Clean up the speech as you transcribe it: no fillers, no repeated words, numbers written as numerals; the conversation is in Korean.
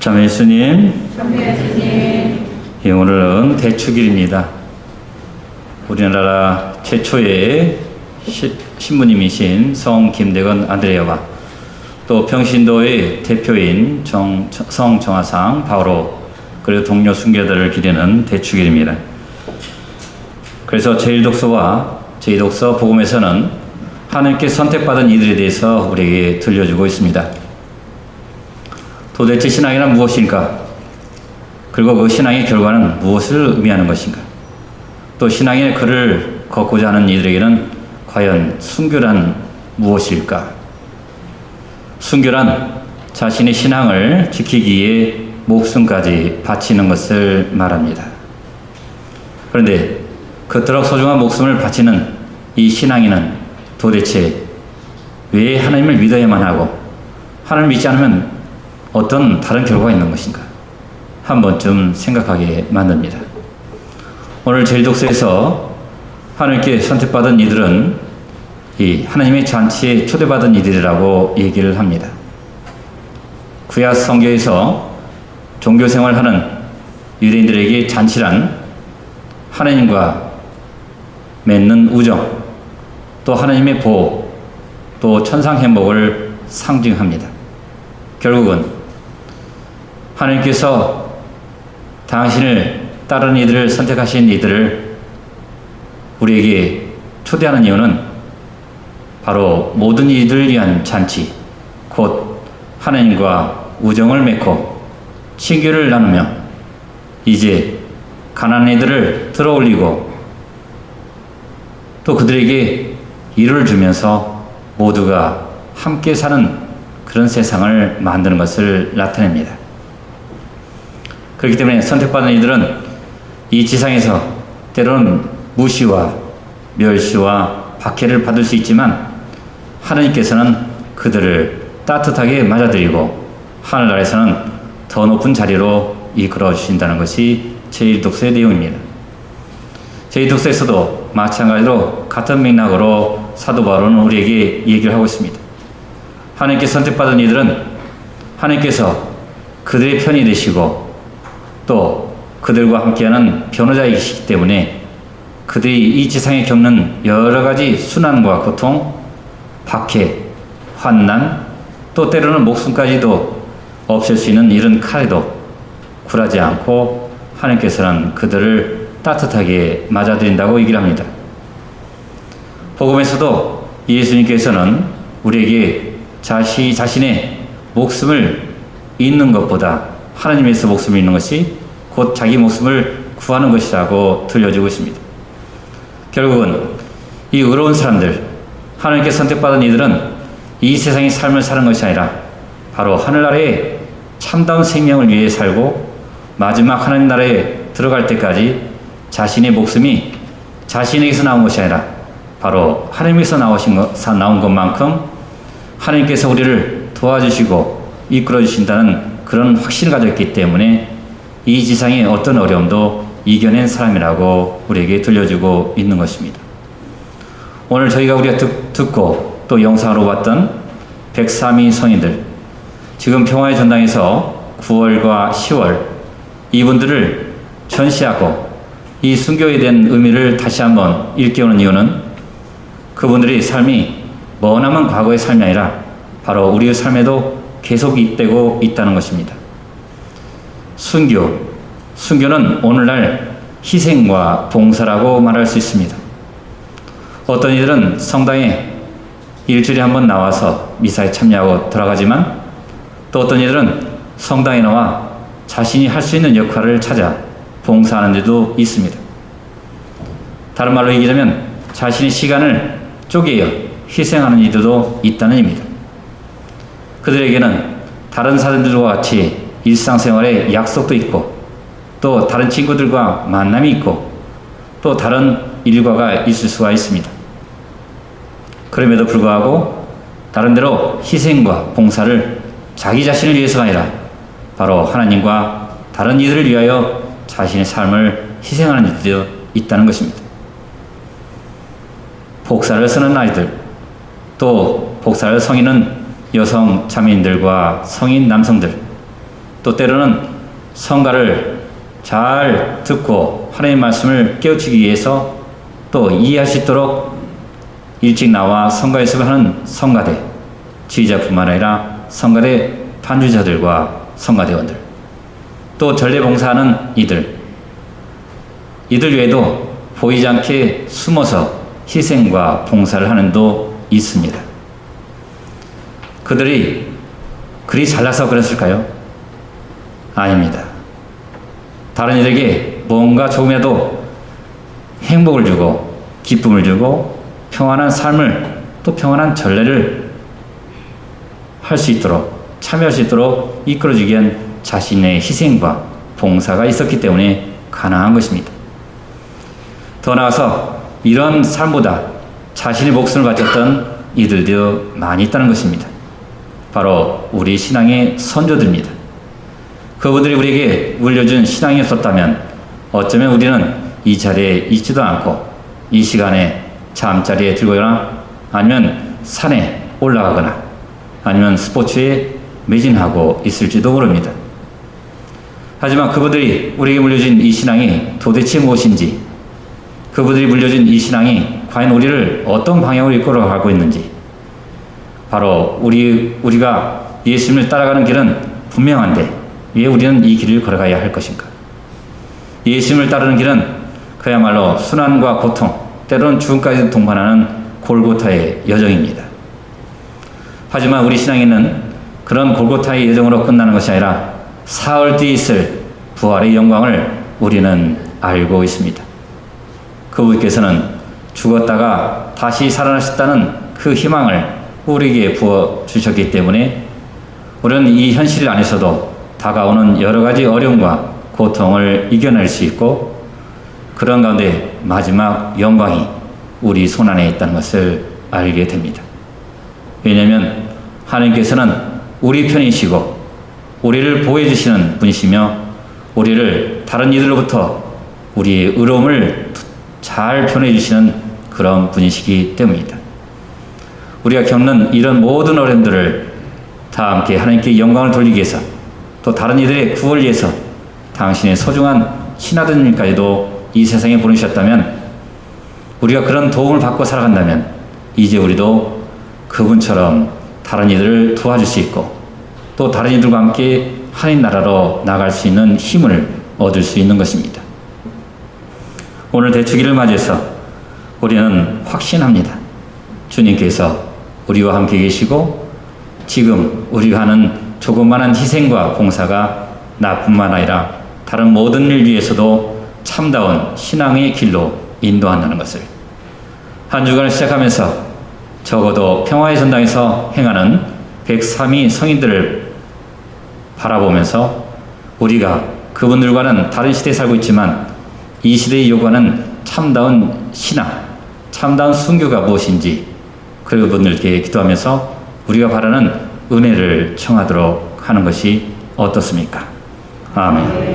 참회 예수님, 예, 오늘은 대축일입니다. 우리나라 최초의 신부님이신 성 김대건 안드레아와 또 평신도의 대표인 성 정화상 바오로 그리고 동료 순교자들을 기리는 대축일입니다. 그래서 제1독서와 제2독서 복음에서는 하나님께 선택받은 이들에 대해서 우리에게 들려주고 있습니다. 도대체 신앙이란 무엇일까? 그리고 그 신앙의 결과는 무엇을 의미하는 것인가? 또 신앙의 글을 걷고자 하는 이들에게는 과연 순교란 무엇일까? 순교란 자신의 신앙을 지키기 위해 목숨까지 바치는 것을 말합니다. 그런데 그토록 소중한 목숨을 바치는 이 신앙인은 도대체 왜 하나님을 믿어야만 하고 하나님을 믿지 않으면 어떤 다른 결과가 있는 것인가? 한 번쯤 생각하게 만듭니다. 오늘 제1독서에서 하나님께 선택받은 이들은 이 하나님의 잔치에 초대받은 이들이라고 얘기를 합니다. 구약 성경에서 종교생활하는 유대인들에게 잔치란 하나님과 맺는 우정, 또 하나님의 보호, 또 천상 행복을 상징합니다. 결국은 하나님께서 당신을 따르는 이들을 선택하신 이들을 우리에게 초대하는 이유는 바로 모든 이들을 위한 잔치, 곧 하나님과 우정을 맺고 친교를 나누며 이제 가난한 이들을 들어올리고 또 그들에게 일을 주면서 모두가 함께 사는 그런 세상을 만드는 것을 나타냅니다. 그렇기 때문에 선택받은 이들은 이 지상에서 때로는 무시와 멸시와 박해를 받을 수 있지만 하나님께서는 그들을 따뜻하게 맞아들이고 하늘나라에서는 더 높은 자리로 이끌어 주신다는 것이 제1독서의 내용입니다. 제2독서에서도 마찬가지로 같은 맥락으로 사도 바울은 우리에게 얘기를 하고 있습니다. 하나님께 선택받은 이들은 하나님께서 그들의 편이 되시고 또 그들과 함께하는 변호자이시기 때문에 그들이 이 지상에 겪는 여러 가지 순환과 고통, 박해, 환난, 또 때로는 목숨까지도 없앨 수 있는 이런 칼에도 굴하지 않고 하나님께서는 그들을 따뜻하게 맞아들인다고 얘기를 합니다. 복음에서도 예수님께서는 우리에게 자신의 목숨을 잃는 것보다 하나님에서 목숨을 잃는 것이 곧 자기 목숨을 구하는 것이라고 들려주고 있습니다. 결국은 이 의로운 사람들, 하나님께 선택받은 이들은 이 세상의 삶을 사는 것이 아니라 바로 하늘나라의 참다운 생명을 위해 살고 마지막 하나님 나라에 들어갈 때까지 자신의 목숨이 자신에게서 나온 것이 아니라 바로 하나님에서 나온 것만큼 하나님께서 우리를 도와주시고 이끌어 주신다는 그런 확신을 가졌기 때문에 이 지상의 어떤 어려움도 이겨낸 사람이라고 우리에게 들려주고 있는 것입니다. 오늘 우리가 듣고 또 영상으로 봤던 103위 성인들, 지금 평화의 전당에서 9월과 10월 이분들을 전시하고 이 순교에 대한 의미를 다시 한번 일깨우는 이유는 그분들의 삶이 머나먼 과거의 삶이 아니라 바로 우리의 삶에도 계속 되고 있다는 것입니다. 순교는 오늘날 희생과 봉사라고 말할 수 있습니다. 어떤 이들은 성당에 일주일에 한 번 나와서 미사에 참여하고 돌아가지만 또 어떤 이들은 성당에 나와 자신이 할 수 있는 역할을 찾아 봉사하는 데도 있습니다. 다른 말로 얘기하자면 자신의 시간을 쪼개어 희생하는 이들도 있다는 의미입니다. 그들에게는 다른 사람들과 같이 일상생활에 약속도 있고 또 다른 친구들과 만남이 있고 또 다른 일과가 있을 수가 있습니다. 그럼에도 불구하고 다른데로 희생과 봉사를 자기 자신을 위해서가 아니라 바로 하나님과 다른 이들을 위하여 자신의 삶을 희생하는 이들도 있다는 것입니다. 복사를 쓰는 아이들, 또 복사를 성인은 여성 자매인들과 성인 남성들, 또 때로는 성가를 잘 듣고 하나님의 말씀을 깨우치기 위해서 또 이해할 수 있도록 일찍 나와 성가 연습을 하는 성가대, 지휘자뿐만 아니라 성가대 반주자들과 성가대원들, 또 전례봉사하는 이들 외에도 보이지 않게 숨어서 희생과 봉사를 하는 도 있습니다. 그들이 그리 잘나서 그랬을까요? 아닙니다. 다른 이들에게 뭔가 조금이라도 행복을 주고 기쁨을 주고 평안한 삶을 또 평안한 전례를 할 수 있도록 참여할 수 있도록 이끌어주기 위한 자신의 희생과 봉사가 있었기 때문에 가능한 것입니다. 더 나아가서 이런 삶보다 자신의 목숨을 바쳤던 이들도 많이 있다는 것입니다. 바로 우리 신앙의 선조들입니다. 그분들이 우리에게 물려준 신앙이 없었다면 어쩌면 우리는 이 자리에 있지도 않고 이 시간에 잠자리에 들거나 아니면 산에 올라가거나 아니면 스포츠에 매진하고 있을지도 모릅니다. 하지만 그분들이 우리에게 물려준 이 신앙이 도대체 무엇인지, 그분들이 물려준 이 신앙이 과연 우리를 어떤 방향으로 이끌어가고 있는지, 바로 우리가 예수님을 따라가는 길은 분명한데 왜 우리는 이 길을 걸어가야 할 것인가? 예수님을 따르는 길은 그야말로 순환과 고통, 때로는 죽음까지 동반하는 골고타의 여정입니다. 하지만 우리 신앙에는 그런 골고타의 여정으로 끝나는 것이 아니라 사흘 뒤에 있을 부활의 영광을 우리는 알고 있습니다. 그분께서는 죽었다가 다시 살아나셨다는 그 희망을 우리에게 부어주셨기 때문에 우리는 이 현실 안에서도 다가오는 여러 가지 어려움과 고통을 이겨낼 수 있고 그런 가운데 마지막 영광이 우리 손안에 있다는 것을 알게 됩니다. 왜냐하면 하나님께서는 우리 편이시고 우리를 보호해 주시는 분이시며 우리를 다른 이들로부터 우리의 의로움을 잘 표현해 주시는 그런 분이시기 때문입니다. 우리가 겪는 이런 모든 어려움들을 다 함께 하나님께 영광을 돌리기 위해서 또 다른 이들의 구원을 위해서 당신의 소중한 신하들님까지도 이 세상에 보내주셨다면 우리가 그런 도움을 받고 살아간다면 이제 우리도 그분처럼 다른 이들을 도와줄 수 있고 또 다른 이들과 함께 하나님 나라로 나갈 수 있는 힘을 얻을 수 있는 것입니다. 오늘 대축일을 맞이해서 우리는 확신합니다. 주님께서 우리와 함께 계시고 지금 우리가 하는 조그마한 희생과 봉사가 나뿐만 아니라 다른 모든 일 위해서도 참다운 신앙의 길로 인도한다는 것을 한 주간을 시작하면서 적어도 평화의 전당에서 행하는 103위 성인들을 바라보면서 우리가 그분들과는 다른 시대에 살고 있지만 이 시대의 요구하는 참다운 신앙, 참다운 순교가 무엇인지 그분들께 기도하면서 우리가 바라는 은혜를 청하도록 하는 것이 어떻습니까? 아멘.